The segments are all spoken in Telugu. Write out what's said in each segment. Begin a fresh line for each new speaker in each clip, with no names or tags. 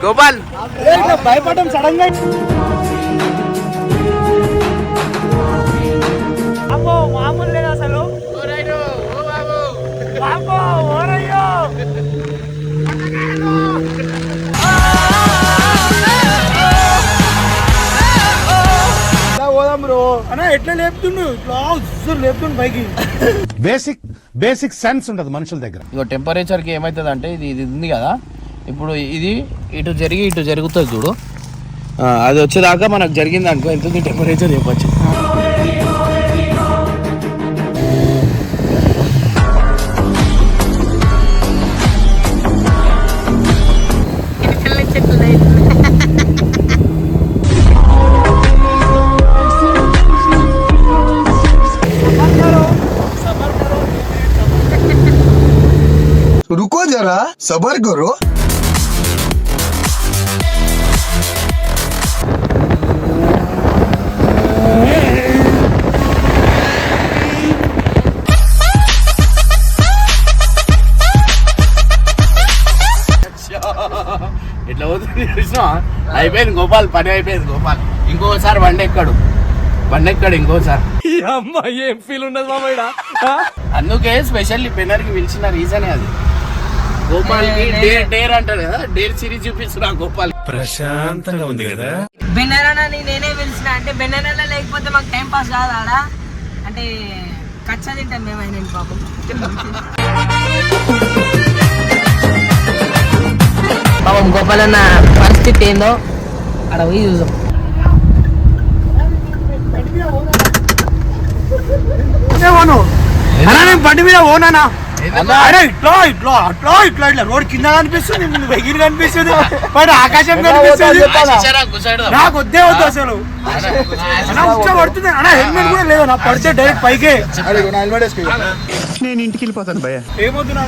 గోపాల్ భయపడడం సడన్ గా మామూలు లేదు అసలు. పోదాం బ్రో అన్నా ఎట్లా లేపుతుండు లేపుతుండు పైకి.
బేసిక్ సెన్స్ ఉండదు మనుషుల దగ్గర.
ఇగో టెంపరేచర్ కి ఏమైతుంది అంటే ఇది ఉంది కదా, ఇప్పుడు ఇది ఇటు జరుగుతుంది చూడు, అది వచ్చేదాకా మనకు జరిగింది అనుకో ఎంత టెంపరేచర్ చెప్పచ్చు.
रुको जरा सबर करो.
ఇట్లా పోతుంది అయిపోయింది గోపాల్, పని అయిపోయింది గోపాల్. ఇంకోసారి బండి ఎక్కాడు ఇంకోసారి.
ఏం ఫీల్ ఉన్నది మామయ్య.
అందుకే స్పెషల్లీ పెన్నర్ కి పిలిచిన రీజనే అది. గోపాల్ డేర్ అంటారు కదా, డేర్ సిరీస్ చూపిస్తున్నా గోపాల్.
ప్రశాంతంగా ఉంది కదా.
బెన్నరానా నేనే పిలిచిన అంటే బెన్నరానా లేకపోతే మాకు టైం పాస్ కాదు ఆడ అంటే కచ్చా తింటాం మేమైనా పాపం. పాపం గోపాల్ అన్న పరిస్థితి ఏందో అక్కడ పోయి చూద్దాం.
బండి మీద ఓనా అరే ఇట్లా రోడ్ కింద కనిపిస్తుంది, ఎగిరి కనిపిస్తుంది, ఆకాశం కనిపిస్తుంది. నాకు వద్దే వద్దు అసలు. పడుతుంది అన్న, హెల్మెట్ కూడా లేదు, నాకు పడితే డైరెక్ట్ పైకే.
నేను ఇంటికి వెళ్ళిపోతాను భయ్య.
ఏమవుతుంది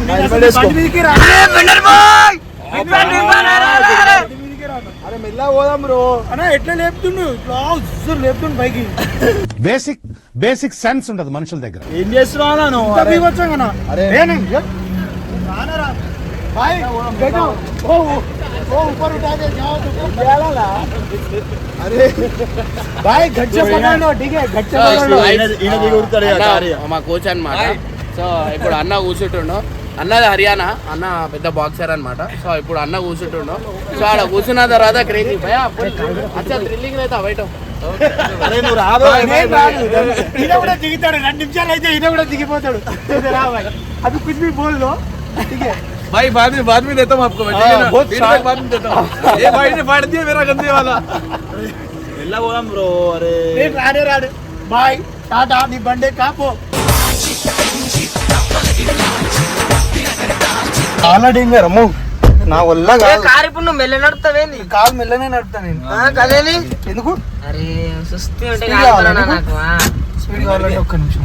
అరే మెల్ల పోదాం బ్రో అన్న ఎట్లా లేపుతుండు లేపుతుండు పైకి.
బేసిక్ సెన్స్ ఉండదు మనుషుల దగ్గర.
ఏం చేస్తున్నాను
మా కోచ్ అన్నమాట. సో ఇప్పుడు అన్న కూర్చుంటుండు, అన్నది హర్యానా, అన్న పెద్ద బాక్సర్ అనమాట. సో ఇప్పుడు అన్న కూర్చుంటుండు. సో ఆడ కూర్చున్న తర్వాత క్రేజీ భయా అచ్చా థ్రిల్లింగ్ అయితే బయట.
ఈయన కూడా దిగుతాడు, 2 నిమిషాలు అయితే ఈయన కూడా దిగిపోతాడు. అది कुछ भी बोल लो ठीक है
भाई, बाद में देता हूँ आपको मैं, बाद में देता हूँ. ये भाई ने फाड़ दिया मेरा गंदे वाला.
వెళ్ళా పోదాం బ్రో. అరే రాడు బాయ్ టాటా, నీ బండే కాపో. ఆల్రెడీ రమ్ము నా వల్ల
కారు ఇప్పుడు నువ్వు మెల్ల నడుపుతావేంది?
కాలు మెల్లనే నడుపుతా నేను.
కదేని
ఎందుకు?
అరే సుస్థి ఉంటే
స్పీడ్ కావాలంటే ఒక్క నిమిషం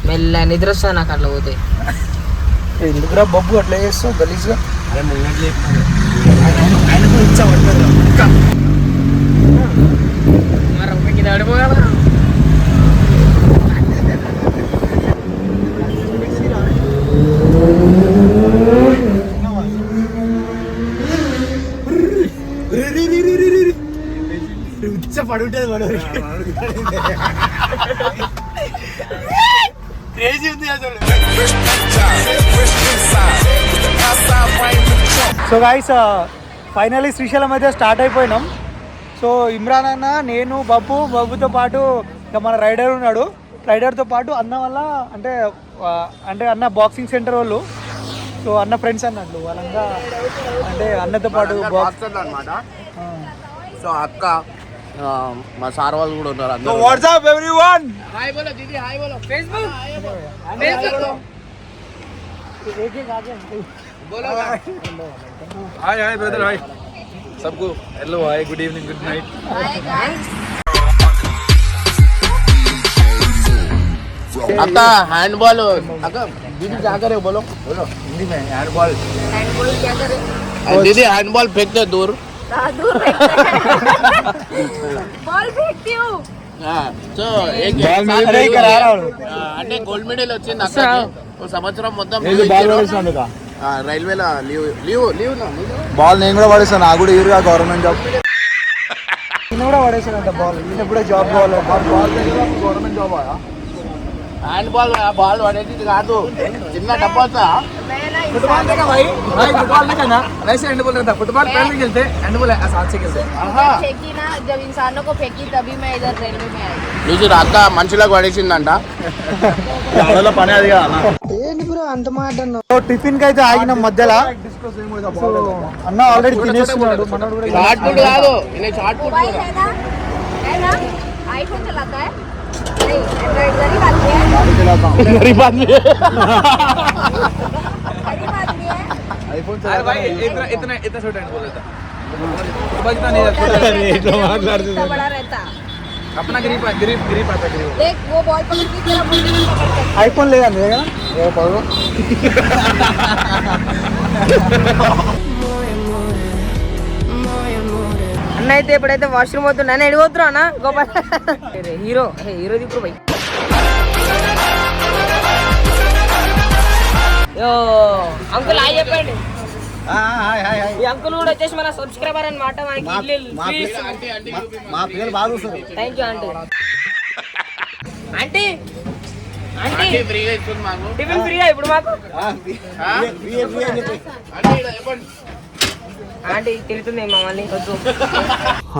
మెల్ల నిద్ర వస్తా నాకు అట్లా పోతే.
ఎందుకురా బొబ్బు అట్లా చేస్తావు గలీజ్గా?
అరే ముంగట్లే
ఆయనకు ఇచ్చాడు
మరి ఇది అడిపోయా.
పడుంటది మనం క్రేజీ ఉంది అసలు. సో గైస్ ఫైనల్లీ శ్రీశైలం అయితే స్టార్ట్ అయిపోయినాం. సో ఇమ్రాన్ అన్న, నేను, బబ్బుతో పాటు ఇంకా మన రైడర్ ఉన్నాడు. రైడర్తో పాటు అన్న వల్ల అంటే అన్న బాక్సింగ్ సెంటర్ వాళ్ళు, సో అన్న ఫ్రెండ్స్ అన్నట్లు వాళ్ళంతా అంటే అన్నతో పాటు
బాక్సర్ అనమాట. సో అక్క మా సార్ వాళ్ళు కూడా ఉన్నారు.
వాట్సాప్ ఎవ్రీవన్,
హాయ్ బోలో దీदी, హాయ్ బోలో
ఫేస్బుక్
बोलो
हाय ब्रदर, हाय सबको, हेलो, हाय, गुड इवनिंग, गुड नाइट.
అక్క హ్యాండ్ బాల్ అక్క दीदी क्या करे बोलो
बोलो हिंदी में हैंड बॉल
हैंडबॉल क्या करे
दीदी हैंडबॉल फेंकते दूर
दूर बॉल फेंकती हूँ
సో एक
అరే ఇక్కడ రారా వాడు.
అంటే గోల్డ్ మెడల్ వచ్చింది అక్కకి ఓ సంవత్సరం మొత్తం రైల్వేలో లీవ్
బాల్ నేను కూడా పడేస్తాను నాకు కూడా ఇరుగా గవర్నమెంట్ జాబ్
ఈయన కూడా పడేసాడంట బాల్ ఈయన కూడా జాబ్ కావాలి
government job
hand ball ball పడేది కాదు చిన్న డబ్బా
फुटबॉल देखा भाई भाई फुटबॉल देखा ना वैसे हैंडबॉल रहता फुटबॉल पैर में खेलते हैंडबॉल आसान से खेलते
फेंकी ना जब इंसानों को फेंकी तभी मैं इधर रेलवे में आई
చూసి అక్క మనుషులకు పడేసిందంట
ఆడల పని అది కాదు
సో టిఫిన్ కి అయితే ఆగినాం మధ్యలో సో అన్న ఆల్రెడీ తినేస్తున్నాడు మనోడు కూడా
షార్ట్ పుట్ కాదు ఈయన షార్ట్ పుట్
मोबाइल है ना आईफोन चलाता है नहीं एंड्रॉइड गरीब आदमी है
गरीब आदमी
गरीब आदमी है
अरे भाई इतना इतना इतना छोटा हैंडबॉल रहता फुटबॉल इतना नहीं रहता
इतना बड़ा रहता
अपना ग्रिप ग्रिप ग्रिप आता ग्रिप
देख वो बॉल पकड़ के तेरा मुंडी में पकड़ता है
ఐఫోన్ లేదండి కదా
అన్న అయితే ఎప్పుడైతే వాష్రూమ్ అవుతున్నా నేను ఎడిపోతున్నా అన్న గోపాల్ హీరో హీరో దిప్పుడు పోయి అంకుల్ హాయ్ చెప్పండి ఈ అంకుల్ కూడా వచ్చేసి మన సబ్స్క్రైబర్ అన్నమాట
మా పిల్లలు బాగా చూస్తారు
thank you aunty aunty aunty
ఫ్రీగా ఇస్తుంది మాకు
టిఫిన్ ఫ్రీగా ఇప్పుడు మాకు ఆంటీ తిరుగుతుంది మమ్మల్ని వద్దు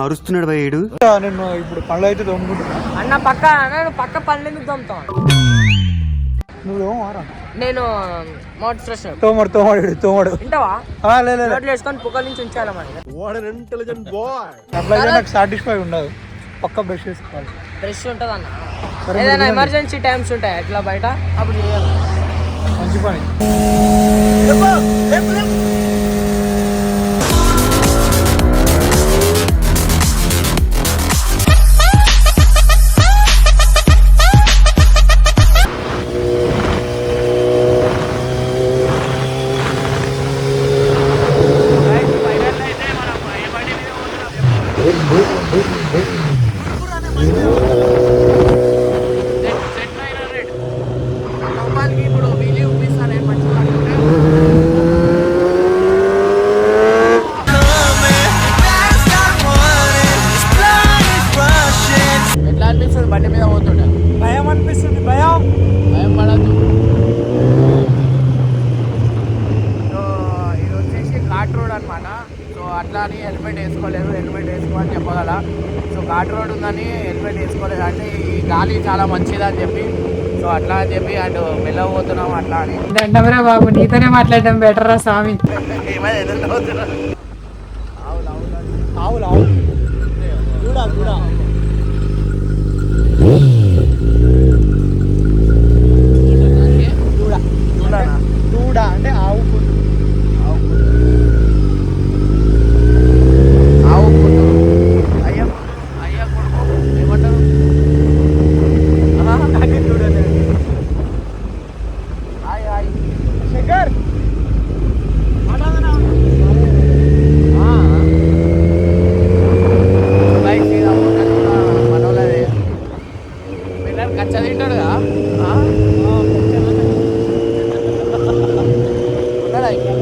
అరుస్తున్నాడు భయ్యుడు
నేను ఇప్పుడు పనులు అయితే తోముకుంటున్నా
అన్న పక్క పనులు ఎందుకు తోముతాం
నువ్వు తోమారా
నేను మౌత్ ఫ్రెష్
తోమడు
వింటావా
లేదు
రోడ్లు వేసుకొని పుక్కల నుంచి ఉంచాలి మరి
అట్లయితే నాకు సాటిస్ఫై ఉండదు పక్క బ్రష్ చేసుకోవాలి
ఫ్రెష్ ఉంటుంది అన్న ఏదైనా ఎమర్జెన్సీ టైమ్స్ ఉంటాయి ఎట్లా బయట అప్పుడు చేయాలి
మంచి పని
ఇప్పుడు వీలు చూపిస్తాను మంచిగా ఎట్లా అనిపిస్తుంది బండి మీద పోతుండే
భయం అనిపిస్తుంది భయం
భయం పడద్దు సో ఇది వచ్చేసి ఘాట్ రోడ్ అనమాట సో అట్లా అని హెల్మెట్ వేసుకోలేదు హెల్మెట్ వేసుకో అని చెప్పగల సో ఘాట్ రోడ్ ఉందని హెల్మెట్ వేసుకోలేదు అంటే ఈ గాలి చాలా మంచిది అని చెప్పి సో అట్లా అని చెప్పి అటు వెళ్ళబోతున్నాం అట్లా అని
దండమరా బాబు నీతోనే మాట్లాడడం బెటర్ రా స్వామి
ఏమైనా ఎదురు
ఆవులు ఆవులు చూడా దూడ అంటే ఆవు ఫుడ్
ఆవు కూతురు అయ్య అయ్య కొడుకు ఏమంటారు హాయ్ హాయ్
శంకర్
బైక్ మనోళ్ళది పిల్లలు కచ్చ తింటాడుగా ఉన్నాడా ఇక్కడ?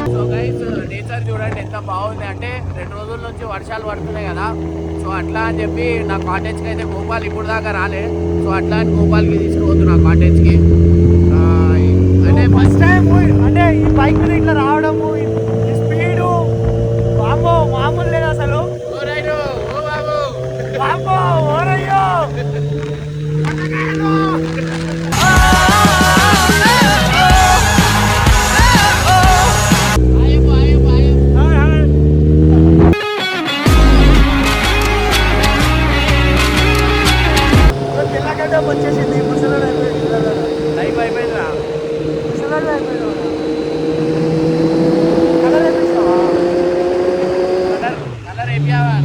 సో గైస్ నేచర్ చూడండి ఎంత బాగుంది అంటే 2 రోజుల నుంచి వర్షాలు పడుతున్నాయి కదా సో అట్లా అని చెప్పి నా కాటేజ్కి అయితే గోపాల్ ఇప్పుడు దాకా రాలే సో అట్లా అని గోపాల్కి తీసుకుపోతున్నా కాటేజ్కి అంటే
ఫస్ట్ టైం అంటే ఈ బైక్ మీద ఇట్లా రావడము ఈ స్పీడు మామూలు లేదు అసలు
ఓ రైడు ఓ బాబు
వామ్మో, ఓరయ్యో
ఆయప్ప ఆయప్ప ఆయప్ప
తెల్లగడ్డ వచ్చేసింది ముసలోడు అయిపోయింది
లైఫ్ అయిపోయిందిరా
ముసలోడు అయిపోయింది కలర్ వేపించావా
కలర్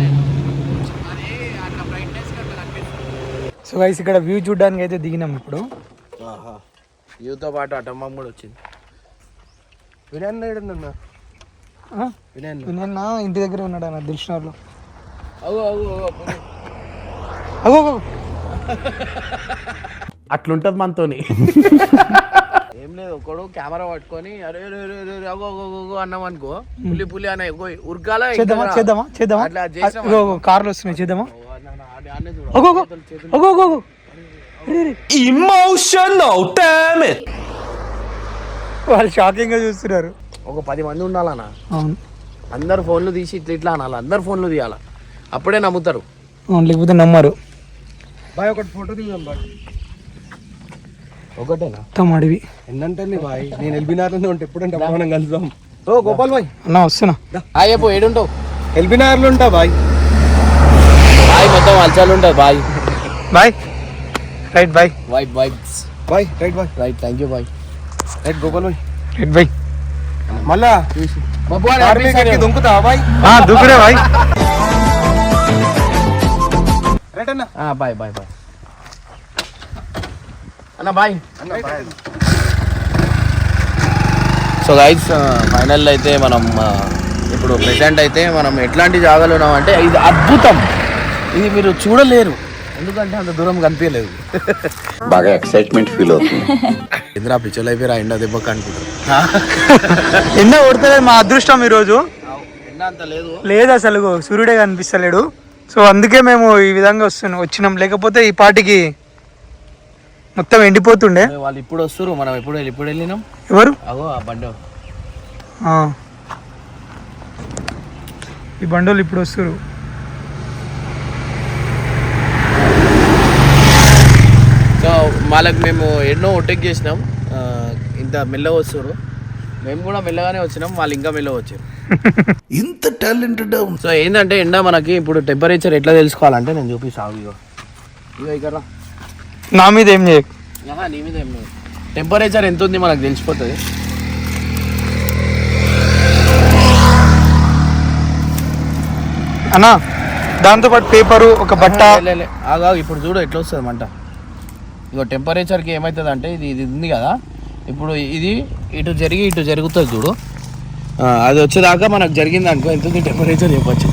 నేను అది అట్లా బ్రైట్నెస్ అట్లా కనిపిస్తుంది.
సో గైస్ ఇక్కడ వ్యూ చూడడానికి అయితే దిగినాం ఇప్పుడు.
వ్యూతో పాటు అటమ్మం కూడా వచ్చింది. వినయన్న
నిన్న ఇంటి దగ్గర ఉన్నాడు అన్న దిల్షనగర్లో.
అట్లుంటది మనతోని.
ఏం లేదు, ఒకడు కెమెరా పట్టుకొని అరే అన్నాం అనుకో, పులి అనే ఉరకాల
చేద్దామా
అట్లా చేసాం.
కార్లు వస్తున్నాయి చేద్దామా. వాళ్ళు షాకింగ్ గా చూస్తున్నారు.
ఒక 10 మంది ఉండాలన్నా.
అవును,
అందరు ఫోన్లు తీసి ఇట్లా అనాలి, అందరు ఫోన్లు తీయాలి, అప్పుడే నమ్ముతారు.
లేకపోతే నమ్మరు.
బాయ్ ఒకటి ఫోటో దిగాం బాయ్.
ఒకటేనా
అడవి
ఏంటంటే బాయ్ నేను ఎల్బీనగర్లో ఉంటే ఎప్పుడంటే మనం కలుద్దాం. ఓ గోపాల్ బాయ్
అన్న వస్తున్నా.
చెప్పు ఏడుంటావు?
ఎల్బీనగర్లో ఉంటా బాయ్.
బాయ్ మొత్తం అలచాలు ఉంటుంది. బాయ్
బాయ్ రైట్ బాయ్
వైబ్స్
బాయ్ రైట్ బాయ్
రైట్. థ్యాంక్ యూ బాయ్.
రైట్ గోపాల్ బాయ్.
రైట్ బాయ్.
మళ్ళా దుంకుతావా బాయ్?
దూకుడే బాయ్.
రైట్ అన్న.
బాయ్ బాయ్ బాయ్ అన్న బాయ్. సో గైస్ ఫైనల్ అయితే మనం ఇప్పుడు ప్రెసెంట్ అయితే మనం ఎట్లాంటి జాగాలో ఉన్నామంటే ఇది అద్భుతం. ఇది మీరు చూడలేరు ఎందుకంటే అంత దూరం కనిపించలేదు.
బాగా ఎక్సైట్మెంట్ ఫీల్ అవుతుంది.
ఇంద్రా పిచ్చర్ అయిపోయి ఎండ దెబ్బకి అనుకుంటారు.
ఎండ కొడతలేదు, మా అదృష్టం ఈరోజు.
ఎండ అంత లేదు
లేదు అసలు, సూర్యుడే కనిపిస్తలేడు. సో అందుకే మేము ఈ విధంగా వచ్చినాం, లేకపోతే ఈ పాటికి మొత్తం ఎండిపోతుండే.
వాళ్ళు ఇప్పుడు వస్తారు, మనం ఎప్పుడు వెళ్ళినాం.
ఎవరు?
అగో ఆ బండి.
ఈ బండోళ్ళు ఇప్పుడు వస్తారు.
సో వాళ్ళకి మేము ఎన్నో ఒట్టెక్ చేసినాం, ఇంత మెల్లగా వస్తారు. మేము కూడా మెల్లగానే వచ్చినాం, వాళ్ళు ఇంకా మెల్లగా వచ్చారు.
ఇంత టాలెంటెడ్.
సో ఏంటంటే ఎండ మనకి ఇప్పుడు టెంపరేచర్ ఎట్లా తెలుసుకోవాలంటే నేను చూపిస్తాను. ఇగో ఇక్కడ
నా మీద ఏం చేయకు.
నీ మీద ఏం లేదు, టెంపరేచర్ ఎంత ఉంది మనకు తెలిసిపోతుంది.
అన్నా దాంతోపాటు పేపరు, ఒక బట్ట.
ఆగా ఇప్పుడు చూడు ఎట్లా వస్తుంది మంట. ఇగో టెంపరేచర్కి ఏమవుతుంది అంటే ఇది ఉంది కదా, ఇప్పుడు ఇది ఇటు జరుగుతుంది చూడు. అది వచ్చేదాకా మనకు జరిగింది అనుకో, ఎంత ఉంది టెంపరేచర్ చెప్పచ్చు.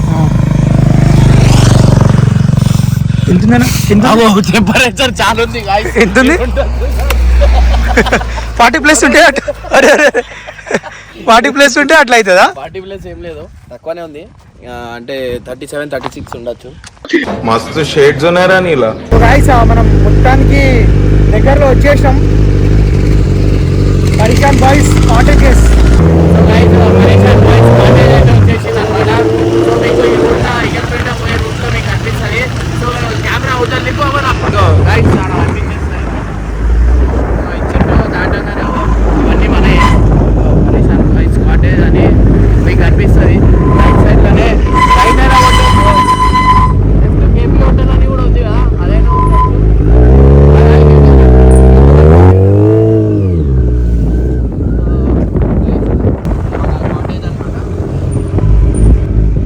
టెంపరేచర్ చాలా ఉంది.
ఎంత ఉంది? 40+ ఉంటే 40+ ఉంటే అట్లా అవుతుందా?
40+ ఏం లేదు, తక్కువనే ఉంది. అంటే 37, 36 ఉండొచ్చు.
मस्त शेड्स ఉన్నారా నీలా.
మనం మొత్తానికి దగ్గరలో వచ్చేసాం. పరిశాన్ బాయ్స్ కాటేజెస్. కెమెరా అవుతుంది దాటంగానే ఇవన్నీ మనయే. పరిశాన్ బాయ్స్ కాటేజ్ అని మీకు అనిపిస్తుంది. రైట్ సైడ్లోనే రైట్ కేపీ హోటల్ అని కూడా ఉంది కదా, అదైనా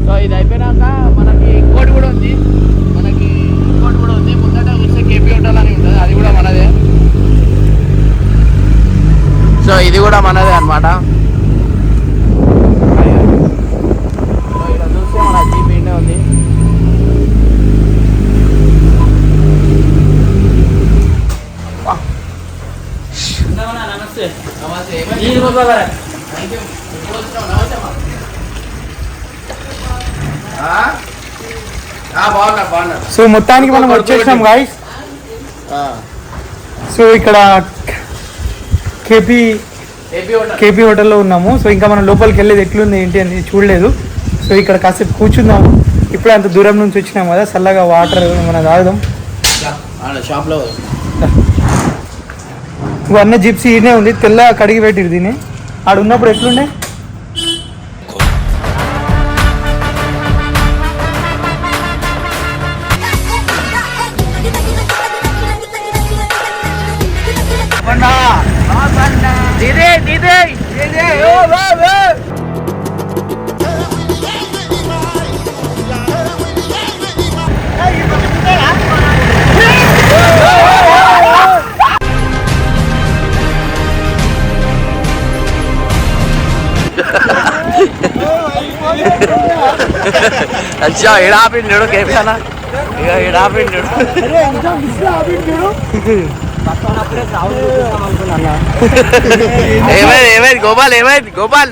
సో ఇది అయిపోయినాక మనకి ఇంకోటి కూడా ఉంది. ముందట చూస్తే కేపీ హోటల్ అని ఉంటుంది, అది కూడా మనదే. సో ఇది కూడా మనదే అనమాట. ఇక్కడ చూస్తే మన జీప్ ఇండే ఉంది. సో మొత్తానికి మనం వచ్చేసాం గాయ్స్. సో ఇక్కడ కేపీ హోటల్లో ఉన్నాము. సో ఇంకా మనం లోపలికి వెళ్ళేది ఎట్లుంది ఏంటి అని చూడలేదు. సో ఇక్కడ కాసేపు కూర్చుందాము. ఇప్పుడే అంత దూరం నుంచి వచ్చినాం కదా, చల్లగా వాటర్ మనం తాగుదాం.
షాప్లో
అన్న జిప్సీ ఈయనే ఉంది, తెల్ల కడిగి పెట్టిరు దీన్ని. ఆడ ఉన్నప్పుడు ఎట్లుండే.
అచ్చా ఈడ ఆపిండు కేపీ అన్న, ఇక ఈడ ఆపిండు. ఏమైంది గోపాల్, ఏమైంది గోపాల్?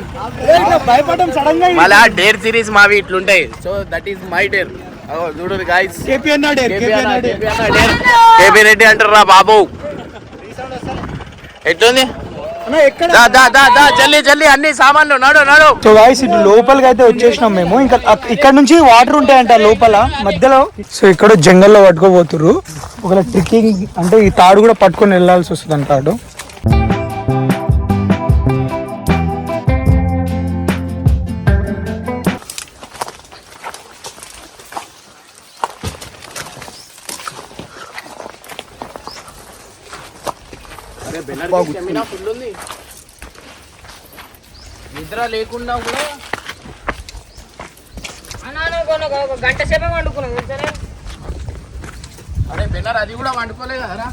భయపడడం సడన్ గా
మళ్ళా డేర్ సిరీస్ మావి ఇట్లుంటాయి. So that is my dare. చూడు గాయస్,
కేపీ అన్నాడు
కేపీ రెడ్డి అంటారా బాబు. ఎట్లుంది? జల్లి జల్లి అన్ని సామాన్లు నడు నడు.
సో గాయ్స్ ఇటు లోపలికి అయితే వచ్చేసినాం మేము. ఇంకా ఇక్కడ నుంచి వాటర్ ఉంటాయంట లోపల మధ్యలో. సో ఇక్కడ జంగల్లో పట్టుకోబోతుర్రు. ఒకవేళ ట్రిక్కింగ్ అంటే ఈ తాడు కూడా పట్టుకొని వెళ్ళాల్సి వస్తుంది అంటాడు.
ఫుల్ ఉంది, నిద్ర లేకుండా కూడా.
ఒక గంట సేపే వండుకున్నాం.
అరే బెన్నర్ అది కూడా వండుకోలేదు కదరా.